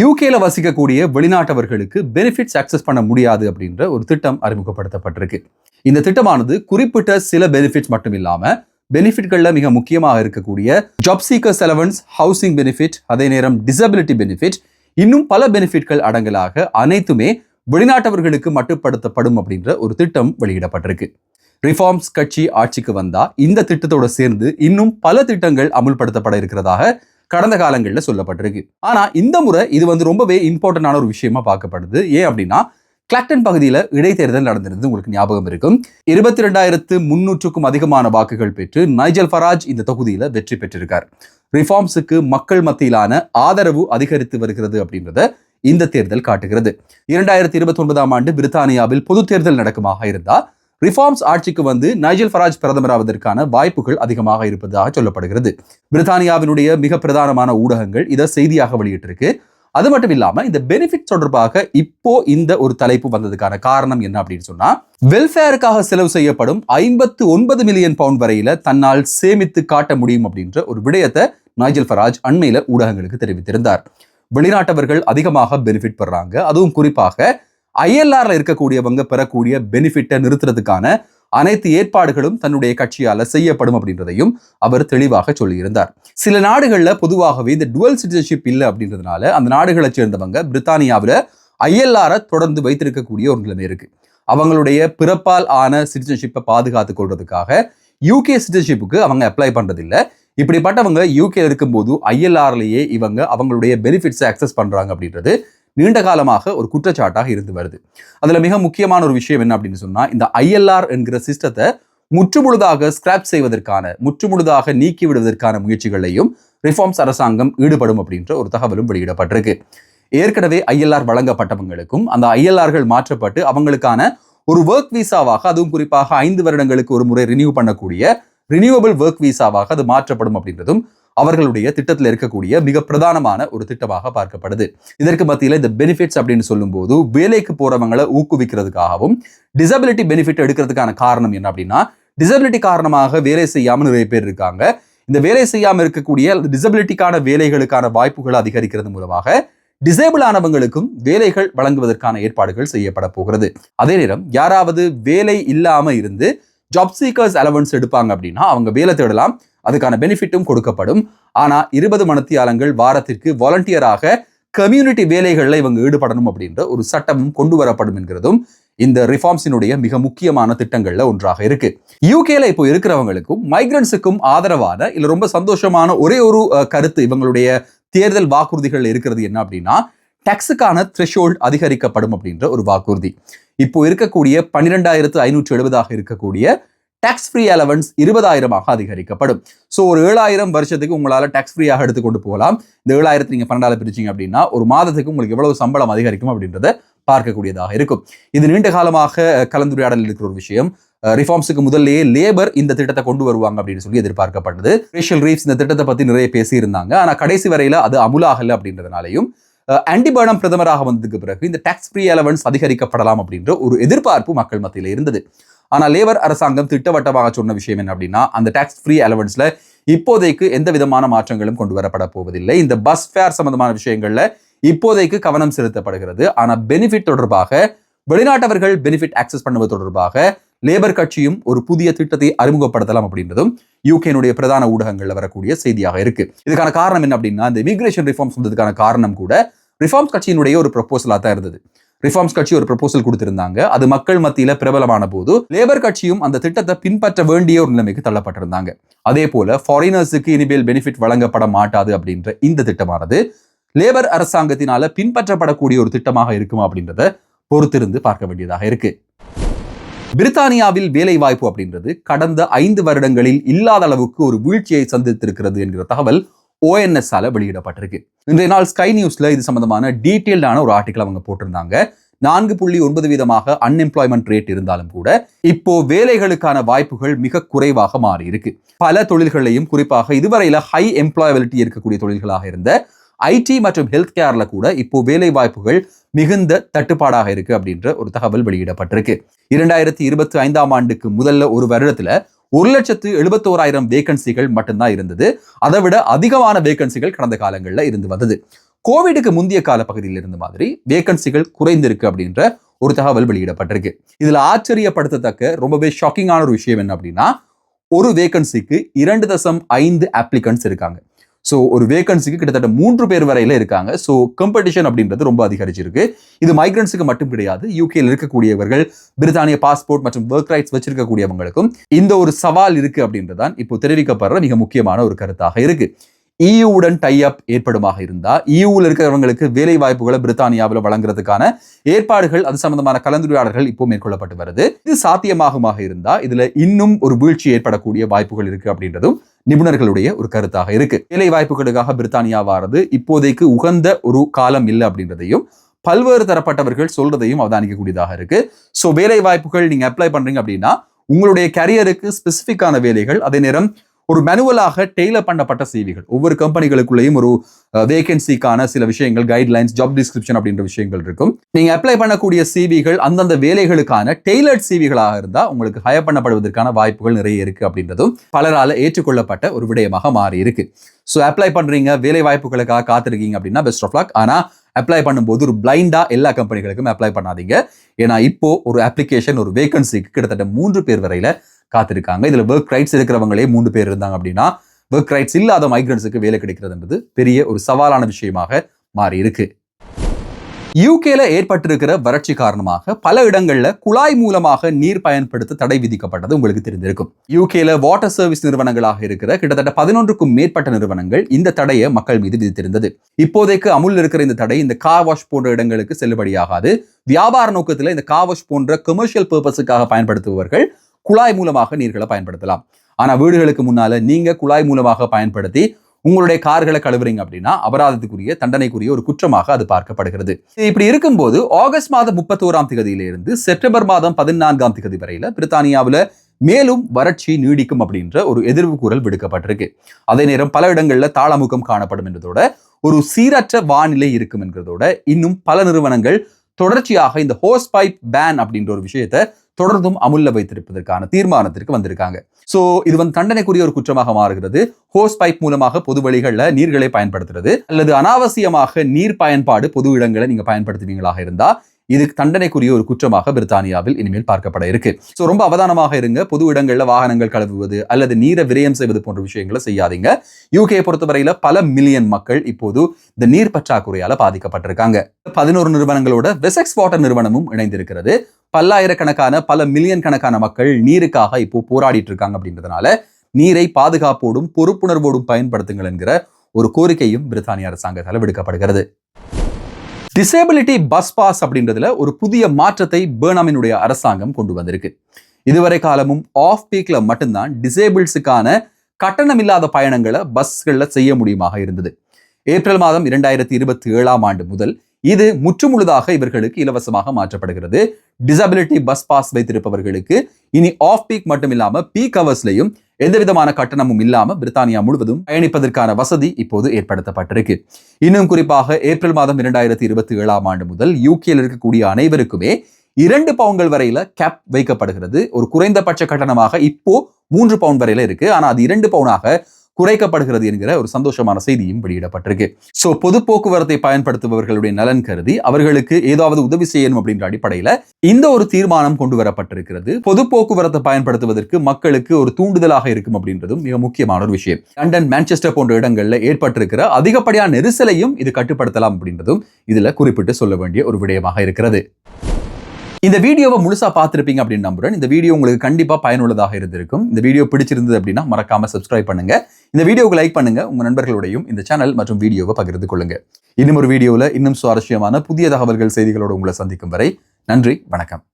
யூகேல வசிக்கக்கூடிய வெளிநாட்டவர்களுக்கு benefits access பண்ண முடியாது அப்படின்ற ஒரு திட்டம் அறிமுகப்படுத்தப்பட்டிருக்கு. இந்த திட்டமானது குறிப்பிட்ட சில பெனிஃபிட்ஸ் மட்டும் இல்லாம பெனிஃபிட்கள்ல மிக முக்கியமாக இருக்கக்கூடிய job seekers allowance, housing benefit, அதே நேரம் டிசபிலிட்டி பெனிஃபிட், இன்னும் பல பெனிஃபிட்கள் அடங்கலாக அனைத்துமே வெளிநாட்டவர்களுக்கு மட்டுப்படுத்தப்படும் அப்படின்ற ஒரு திட்டம் வெளியிடப்பட்டிருக்கு. ரிஃபார்ம்ஸ் கட்சி ஆட்சிக்கு வந்தா இந்த திட்டத்தோட சேர்ந்து இன்னும் பல திட்டங்கள் அமுல்படுத்தப்பட இருக்கிறதாக கடந்த காலங்களில் சொல்லப்பட்டிருக்கு. ஆனா இந்த முறை இது ரொம்பவே இம்பார்ட்டன்டான ஒரு விஷயமா பார்க்கப்படுது. ஏன் அப்படின்னா, கிளாக்டன் பகுதியில் இடைத்தேர்தல் நடந்திருந்து உங்களுக்கு ஞாபகம் இருக்கும். 22,300க்கும் அதிகமான வாக்குகள் பெற்று நைஜல் ஃபராஜ் இந்த தொகுதியில வெற்றி பெற்றிருக்கார். ரிஃபார்ம்ஸுக்கு மக்கள் மத்தியிலான ஆதரவு அதிகரித்து வருகிறது அப்படின்றத இந்த தேர்தல் காட்டுகிறது. 2029ஆம் ஆண்டு பிரித்தானியாவில் பொது தேர்தல் நடக்குமாக இருந்தா ரிஃபார்ம்ஸ் ஆட்சிக்கு வந்து நைஜல் ஃபராஜ் பிரதமராவதற்கான வாய்ப்புகள் அதிகமாக இருப்பதாக சொல்லப்படுகிறது. பிரித்தானியாவினுடைய மிக பிரதானமான ஊடகங்கள் இதை செய்தியாக வெளியிட்டிருக்கு. அது மட்டும் இல்லாம இந்த பெனிஃபிட் தொடர்பாக இப்போ இந்த ஒரு தலைப்பு வந்ததுக்கான காரணம் என்ன அப்படின்னு சொன்னா, வெல்ஃபேருக்காக செலவு செய்யப்படும் 59 மில்லியன் பவுண்ட் வரையில தன்னால் சேமித்து காட்ட முடியும் அப்படின்ற ஒரு விடயத்தை நைஜல் ஃபராஜ் அண்மையில ஊடகங்களுக்கு தெரிவித்திருந்தார். வெளிநாட்டவர்கள் அதிகமாக பெனிஃபிட் பெறாங்க, அதுவும் குறிப்பாக ILRல இருக்கக்கூடியவங்க பெறக்கூடிய பெனிஃபிட்டை நிறுத்துறதுக்கான அனைத்து ஏற்பாடுகளும் தன்னுடைய கட்சியால செய்யப்படும் அப்படின்றதையும் அவர் தெளிவாக சொல்லியிருந்தார். சில நாடுகள்ல பொதுவாகவே இந்த டுவல் சிட்டிசன்ஷிப் இல்லை அப்படின்றதுனால அந்த நாடுகளை சேர்ந்தவங்க பிரித்தானியாவில் ILRை தொடர்ந்து வைத்திருக்கக்கூடிய ஒரு நிலைமை இருக்கு. அவங்களுடைய பிறப்பால் ஆன சிட்டிசன்ஷிப்பை பாதுகாத்து கொள்றதுக்காக UK சிட்டிசன்ஷிப்புக்கு அவங்க அப்ளை பண்றதில்லை. இப்படிப்பட்டவங்க UK இருக்கும்போது ILRலயே இவங்க அவங்களுடைய பெனிஃபிட்ஸை அக்சஸ் பண்றாங்க அப்படின்றது நீண்ட காலமாக ஒரு குற்றச்சாட்டாக இருந்து வருது. அதுல மிக முக்கியமான ஒரு விஷயம் என்ன அப்படின்னு சொன்னா, இந்த ILR என்கிற சிஸ்டத்தை முற்றுமுழுதாக ஸ்கிராப் செய்வதற்கான, முற்றுமுழுதாக நீக்கி விடுவதற்கான முயற்சிகளையும் ரிஃபார்ம்ஸ் அரசாங்கம் ஈடுபடும் அப்படின்ற ஒரு தகவலும் வெளியிடப்பட்டிருக்கு. ஏற்கனவே ILR வழங்கப்பட்டவங்களுக்கும் அந்த ILRகள் மாற்றப்பட்டு அவங்களுக்கான ஒரு ஒர்க் வீசாவாக, அதுவும் குறிப்பாக 5 வருடங்களுக்கு ஒரு முறை ரினியூ பண்ணக்கூடிய ரினியூவபிள் ஒர்க் வீசாவாக அது மாற்றப்படும் அப்படின்றதும் அவர்களுடைய திட்டத்தில் இருக்கக்கூடிய மிக பிரதானமான ஒரு திட்டமாக பார்க்கப்படுது. இதற்கு மத்தியில் இந்த பெனிஃபிட்ஸ் அப்படின்னு சொல்லும் போது வேலைக்கு போறவங்களை ஊக்குவிக்கிறதுக்காகவும் டிசபிலிட்டி பெனிஃபிட் எடுக்கிறதுக்கான காரணம் என்ன அப்படின்னா, டிசபிலிட்டி காரணமாக வேலை செய்யாமல் நிறைய பேர் இருக்காங்க. இந்த வேலை செய்யாமல் இருக்கக்கூடிய டிசபிலிட்டிக்கான வேலைகளுக்கான வாய்ப்புகளை அதிகரிக்கிறது மூலமாக டிசேபிள் ஆனவங்களுக்கும் வேலைகள் வழங்குவதற்கான ஏற்பாடுகள் செய்யப்பட போகிறது. அதே நேரம் யாராவது வேலை இல்லாம இருந்து ஜாப் சீக்கர்ஸ் அலவன்ஸ் எடுப்பாங்க அப்படின்னா அவங்க வேலை தேடலாம், அதுக்கான பெனிஃபிட்டும் கொடுக்கப்படும். ஆனா 20 மணித்தியாலங்கள் வாரத்திற்கு வாலண்டியராக கம்யூனிட்டி வேலைகளில் இவங்க ஈடுபடணும் அப்படின்ற ஒரு சட்டமும் கொண்டு வரப்படும் என்கிறதும் இந்த ரிஃபார்ம்ஸினுடைய மிக முக்கியமான திட்டங்கள்ல ஒன்றாக இருக்கு. யூகேல இப்போ இருக்கிறவங்களுக்கும் மைக்ரன்ஸுக்கும் ஆதரவான இல்ல ரொம்ப சந்தோஷமான ஒரே ஒரு கருத்து இவங்களுடைய தேர்தல் வாக்குறுதிகள் இருக்கிறது என்ன அப்படின்னா, டாக்ஸுக்கான த்ரெஷோல்ட் அதிகரிக்கப்படும் அப்படின்ற ஒரு வாக்குறுதி. இப்போ இருக்கக்கூடிய 12,570 இருக்கக்கூடிய டாக்ஸ் ஃப்ரீ அலவன்ஸ் 20,000 அதிகரிக்கப்படும். ஸோ ஒரு 7,000 வருஷத்துக்கு உங்களால் டாக்ஸ் ஃப்ரீயாக எடுத்துக்கொண்டு போகலாம். இந்த 7,000 நீங்கள் 12 பிரிச்சிங்க அப்படின்னா ஒரு மாதத்துக்கு உங்களுக்கு எவ்வளவு சம்பளம் அதிகரிக்கும் அப்படின்றத பார்க்கக்கூடியதாக இருக்கும். இது நீண்ட காலமாக கலந்துரையாடலில் இருக்கிற ஒரு விஷயம். ரிஃபார்ம்ஸுக்கு முதல்லையே லேபர் இந்த திட்டத்தை கொண்டு வருவாங்க அப்படின்னு சொல்லி எதிர்பார்க்கப்பட்டது. ரேஷல் ரீவ்ஸ் இந்த திட்டத்தை பற்றி நிறைய பேசியிருந்தாங்க. ஆனால் கடைசி வரையில் அது அமுலாகலை அப்படின்றதுனாலையும் ஆண்டி பர்னம் பிரதமராக வந்ததுக்கு பிறகு இந்த டாக்ஸ் ஃப்ரீ அலவன்ஸ் அதிகரிக்கப்படலாம் அப்படின்ற ஒரு எதிர்பார்ப்பு மக்கள் மத்தியில் இருந்தது. ஆனால் லேபர் அரசாங்கம் திட்டவட்டமாக சொன்ன விஷயம் என்ன அப்படின்னா, அந்த டாக்ஸ் ஃப்ரீ அலவன்ஸ்ல இப்போதைக்கு எந்த விதமான மாற்றங்களும் கொண்டு வரப்பட போவதில்லை. இந்த பஸ் ஃபேர் சம்பந்தமான விஷயங்கள்ல இப்போதைக்கு கவனம் செலுத்தப்படுகிறது. ஆனால் பெனிஃபிட் தொடர்பாக, வெளிநாட்டவர்கள் பெனிஃபிட் ஆக்சஸ் பண்ணுவது தொடர்பாக லேபர் கட்சியும் ஒரு புதிய திட்டத்தை அறிமுகப்படுத்தலாம் அப்படின்றதும் யூகேனுடைய பிரதான ஊடகங்கள்ல வரக்கூடிய செய்தியாக இருக்கு. இதுக்கான காரணம் என்ன அப்படின்னா, இந்த இமிகிரேஷன் ரிஃபார்ம்ஸ் வந்ததுக்கான காரணம் கூட ரிஃபார்ம்ஸ் கட்சியினுடைய ஒரு ப்ரொபோசலா தான் இருந்தது. ரிஃபார்ம்ஸ் கட்சி ஒரு ப்ரொபோசல் கொடுத்திருந்தாங்க. அது மக்கள் மத்தியில பிரபலமான போது லேபர் கட்சியும் அந்த திட்டத்தை பின்பற்ற வேண்டிய ஒரு நிலைமைக்கு தள்ளப்பட்டிருந்தாங்க. அதே போல ஃபாரினர்ஸுக்கு இனிமேல் பெனிஃபிட் வழங்கப்பட மாட்டாது அப்படின்ற இந்த திட்டமானது லேபர் அரசாங்கத்தினால பின்பற்றப்படக்கூடிய ஒரு திட்டமாக இருக்குமா அப்படின்றத பொறுத்திருந்து பார்க்க வேண்டியதாக இருக்கு. பிரித்தானியாவில் வேலை வாய்ப்பு அப்படின்றது கடந்த 5 வருடங்களில் இல்லாத அளவுக்கு ஒரு வீழ்ச்சியை சந்தித்திருக்கிறது என்கிற தகவல் ONS வெளியிடப்பட்டிருக்கு. இன்றைய நாள் ஸ்கை நியூஸ்ல இது சம்பந்தமான டீட்டெயில்டான ஒரு ஆர்டிக்கல் அவங்க போட்டிருந்தாங்க. 4.9% அன்எம்ப்ளாய்மெண்ட் ரேட் இருந்தாலும் கூட இப்போ வேலைகளுக்கான வாய்ப்புகள் மிக குறைவாக மாறி இருக்கு. பல தொழில்களையும், குறிப்பாக இதுவரையில ஹை எம்ப்ளாயபிலிட்டி இருக்கக்கூடிய தொழில்களாக இருந்த IT மற்றும் ஹெல்த் கேர்ல கூட இப்போ வேலை வாய்ப்புகள் மிகுந்த தட்டுப்பாடாக இருக்கு அப்படின்ற ஒரு தகவல் வெளியிடப்பட்டிருக்கு. 2025ஆம் ஆண்டுக்கு முதல்ல ஒரு வருடத்துல 1,71,000 வேகன்சிகள் மட்டும்தான் இருந்தது. அதை விட அதிகமான வேகன்சிகள் கடந்த காலங்களில் இருந்து வந்தது. கோவிடுக்கு முந்தைய கால பகுதியில் இருந்த மாதிரி வேகன்சிகள் குறைந்திருக்கு அப்படின்ற ஒரு தகவல் வெளியிடப்பட்டிருக்கு. இதுல ஆச்சரியப்படுத்தத்தக்க ரொம்பவே ஷாக்கிங்கான ஒரு விஷயம் என்ன அப்படின்னா, ஒரு வேகன்சிக்கு 2.5 அப்ளிகன்ஸ் இருக்காங்க. ஸோ ஒரு வேகன்சிக்கு கிட்டத்தட்ட 3 பேர் வரையில இருக்காங்க. ஸோ காம்படிஷன் அப்படின்றது ரொம்ப அதிகரிச்சிருக்கு. இது மைக்ரன்ஸுக்கு மட்டும் கிடையாது, யூகேல இருக்கக்கூடியவர்கள், பிரித்தானிய பாஸ்போர்ட் மற்றும் ஒர்க் ரைட்ஸ் வச்சிருக்கக்கூடியவங்களுக்கும் இந்த ஒரு சவால் இருக்கு அப்படின்றதான் இப்போ தெரிவிக்கப்படுற மிக முக்கியமான ஒரு கருத்தாக இருக்கு. இயூவுடன் டை அப் ஏற்படுமாக இருந்தா இயூவில் இருக்கிறவங்களுக்கு வேலை வாய்ப்புகளை பிரித்தானியாவில் வழங்குறதுக்கான ஏற்பாடுகள், அது சம்பந்தமான கலந்துரையாடல்கள் இப்போ மேற்கொள்ளப்பட்டு வருது. இது சாத்தியமாகுமாக இருந்தா இதுல இன்னும் ஒரு வீழ்ச்சி ஏற்படக்கூடிய வாய்ப்புகள் இருக்கு அப்படின்றதும் நிபுணர்களுடைய ஒரு கருத்தாக இருக்கு. வேலை வாய்ப்புகளுக்காக பிரித்தானியா வாரது இப்போதைக்கு உகந்த ஒரு காலம் இல்லை அப்படின்றதையும் பல்வேறு தரப்பட்டவர்கள் சொல்றதையும் அவதானிக்கக்கூடியதாக இருக்கு. ஸோ வேலை வாய்ப்புகள் நீங்க அப்ளை பண்றீங்க அப்படின்னா உங்களுடைய கரியருக்கு ஸ்பெசிபிக்கான வேலைகள், அதே நேரம் ஒரு மேனுவலாக டெய்லர் பண்ணப்பட்ட சிவிகள், ஒவ்வொரு கம்பெனிகளுக்குள்ளேயும் ஒரு வேகன்சிக்கான சில விஷயங்கள், கைட்லைன்ஸ், ஜாப் டிஸ்கிரிப்ஷன் அப்படின்ற விஷயங்கள் இருக்கும். நீங்க அப்ளை பண்ணக்கூடிய சிவிகள் அந்தந்த வேலைகளுக்கான டெய்லர்ட் சிவிகளாக இருந்தா உங்களுக்கு ஹயர் பண்ணப்படுவதற்கான வாய்ப்புகள் நிறைய இருக்கு அப்படின்றதும் பலரால ஏற்றுக்கொள்ளப்பட்ட ஒரு விடயமாக மாறி இருக்கு. ஸோ அப்ளை பண்றீங்க, வேலை வாய்ப்புகளுக்காக காத்திருக்கீங்க அப்படின்னா பெஸ்ட் ஆஃப் லக். ஆனா அப்ளை பண்ணும்போது ஒரு பிளைண்டா எல்லா கம்பெனிகளுக்கும் அப்ளை பண்ணாதீங்க. ஏன்னா இப்போ ஒரு அப்ளிகேஷன், ஒரு வேகன்சிக்கு கிட்டத்தட்ட 3 பேர் வரையில காத்திருக்காங்க. இதுல ஒர்க் ரைட்ஸ் இருக்கிறவங்களே 3 பேர் இருந்தாங்க அப்படின்னா ஒர்க் ரைட்ஸ் இல்லாத மைக்ரன்ஸுக்கு வேலை கிடைக்கிறதுன்றது பெரிய ஒரு சவாலான விஷயமாக மாறி இருக்கு. யூகேல ஏற்பட்டிருக்கிற வறட்சி காரணமாக பல இடங்கள்ல குழாய் மூலமாக நீர் பயன்படுத்த தடை விதிக்கப்பட்டது உங்களுக்கு தெரிந்திருக்கும். யூகேல வாட்டர் சர்வீஸ் நிறுவனங்களாக இருக்கிற கிட்டத்தட்ட 11க்கும் மேற்பட்ட நிறுவனங்கள் இந்த தடையை மக்கள் மீது விதித்திருந்தது. இப்போதைக்கு அமுல் இருக்கிற இந்த தடை இந்த கார் வாஷ் போன்ற இடங்களுக்கு செல்லுபடியாகாது. வியாபார நோக்கத்தில் இந்த கார் வாஷ் போன்ற கமர்ஷியல் பர்பஸுக்காக பயன்படுத்துபவர்கள் குழாய் மூலமாக நீர்களை பயன்படுத்தலாம். ஆனா வீடுகளுக்கு முன்னால நீங்க குழாய் மூலமாக பயன்படுத்தி உங்களுடைய கார்களை கழுவுறீங்க அப்படின்னா அபராதத்துக்குரிய, தண்டனைக்குரிய ஒரு குற்றமாக அது பார்க்கப்படுகிறது. இப்படி இருக்கும்போது ஆகஸ்ட் மாதம் 31ஆம் தேதியிலிருந்து செப்டம்பர் மாதம் 14ஆம் தேதி வரையில பிரித்தானியாவில் மேலும் வறட்சி நீடிக்கும் அப்படின்ற ஒரு எதிர்வு கூறல் விடுக்கப்பட்டிருக்கு. அதே நேரம் பல இடங்கள்ல தாளமுகம் காணப்படும் என்பதோட ஒரு சீரற்ற வானிலை இருக்கும் என்கிறதோட இன்னும் பல நிறுவனங்கள் தொடர்ச்சியாக இந்த ஹோஸ் பைப் பேன் அப்படின்ற ஒரு விஷயத்தை தொடர்ந்தும் அமுல்ல வைத்திருப்பதற்கான தீர்மானத்திற்கு வந்திருக்காங்க. சோ இது தண்டனைக்குரிய ஒரு குற்றமாக மாறுகிறது. ஹோஸ் பைப் மூலமாக பொது வழிகளில் நீர்களை பயன்படுத்துறது அல்லது அனாவசியமாக நீர் பயன்பாடு பொது இடங்களை நீங்க பயன்படுத்துவீங்களாக இருந்தா இதுக்கு தண்டனைக்குரிய ஒரு குற்றமாக பிரித்தானியாவில் இனிமேல் பார்க்கப்பட இருக்கு. ஸோ ரொம்ப அவதானமாக இருங்க. பொது இடங்கள்ல வாகனங்கள் கழுவுவது அல்லது நீரை விரயம் செய்வது போன்ற விஷயங்களை செய்யாதீங்க. யூகே பொறுத்தவரையில பல மில்லியன் மக்கள் இப்போது இந்த நீர் பற்றாக்குறையால பாதிக்கப்பட்டிருக்காங்க. 11 நிறுவனங்களோட வெசெக்ஸ் வாட்டர் நிறுவனமும் இணைந்திருக்கிறது. பல்லாயிரக்கணக்கான, பல மில்லியன் கணக்கான மக்கள் நீருக்காக இப்போ போராடிட்டு இருக்காங்க. அப்படின்றதுனால நீரை பாதுகாப்போடும் பொறுப்புணர்வோடும் பயன்படுத்துங்கள் என்கிற ஒரு கோரிக்கையும் பிரித்தானிய அரசாங்கத்தால் விடுக்கப்படுகிறது. டிசேபிலிட்டி பஸ் பாஸ் அப்படின்றதுல ஒரு புதிய மாற்றத்தை பர்னாமினுடைய அரசாங்கம் கொண்டு வந்திருக்கு. இதுவரை காலமும் ஆஃப் பீக்ல மட்டும்தான் டிசேபிள்ஸுக்கான கட்டணம் இல்லாத பயணங்களை பஸ்கள்ல செய்ய முடியுமாக இருந்தது. ஏப்ரல் மாதம் 2027ஆம் ஆண்டு முதல் இது முற்றுமுழுதாக இவர்களுக்கு இலவசமாக மாற்றப்படுகிறது. டிசபிலிட்டி பஸ் பாஸ் வைத்திருப்பவர்களுக்கு இனி ஆஃப் பீக் மட்டும் இல்லாம பீக் ஹவர்ஸ்லையும் எந்த விதமான கட்டணமும் இல்லாம பிரித்தானியா முழுவதும் பயணிப்பதற்கான வசதி இப்போது ஏற்படுத்தப்பட்டிருக்கு. இன்னும் குறிப்பாக ஏப்ரல் மாதம் 2027ஆம் ஆண்டு முதல் யூகேல இருக்கக்கூடிய அனைவருக்குமே 2 பவுண்ட்கள் வரையில கேப் வைக்கப்படுகிறது. ஒரு குறைந்தபட்ச கட்டணமாக இப்போ 3 பவுண்ட் வரையில இருக்கு. ஆனா அது 2 பவுண்டாக குறைக்கப்படுகிறது என்கிற ஒரு சந்தோஷமான செய்தியும் வெளியிடப்பட்டிருக்கு. சோ பொது போக்குவரத்தை பயன்படுத்துபவர்களுடைய நலன் கருதி அவர்களுக்கு ஏதாவது உதவி செய்யணும் அப்படின்ற அடிப்படையில இந்த ஒரு தீர்மானம் கொண்டு வரப்பட்டிருக்கிறது. பொது போக்குவரத்தை பயன்படுத்துவதற்கு மக்களுக்கு ஒரு தூண்டுதலாக இருக்கும் அப்படின்றதும் மிக முக்கியமான ஒரு விஷயம். லண்டன், மான்செஸ்டர் போன்ற இடங்கள்ல ஏற்பட்டிருக்கிற அதிகப்படியான நெரிசலையும் இது கட்டுப்படுத்தலாம் அப்படின்றதும் இதுல குறிப்பிட்டு சொல்ல வேண்டிய ஒரு விடயமாக இருக்கிறது. இந்த வீடியோவை முழுசா பார்த்திருப்பீங்க அப்படின்னு நம்புறேன். இந்த வீடியோ உங்களுக்கு கண்டிப்பா பயனுள்ளதாக இருந்திருக்கும். இந்த வீடியோ பிடிச்சிருந்தது அப்படின்னா மறக்காம சப்ஸ்கிரைப் பண்ணுங்க. இந்த வீடியோவுக்கு லைக் பண்ணுங்க. உங்க நண்பர்களோடையும் இந்த சேனல் மற்றும் வீடியோவை பகிர்ந்து கொள்ளுங்க. இன்னும் ஒரு வீடியோவில் இன்னும் சுவாரஸ்யமான புதிய தகவல்கள், செய்திகளோடு உங்களை சந்திக்கும் வரை நன்றி, வணக்கம்.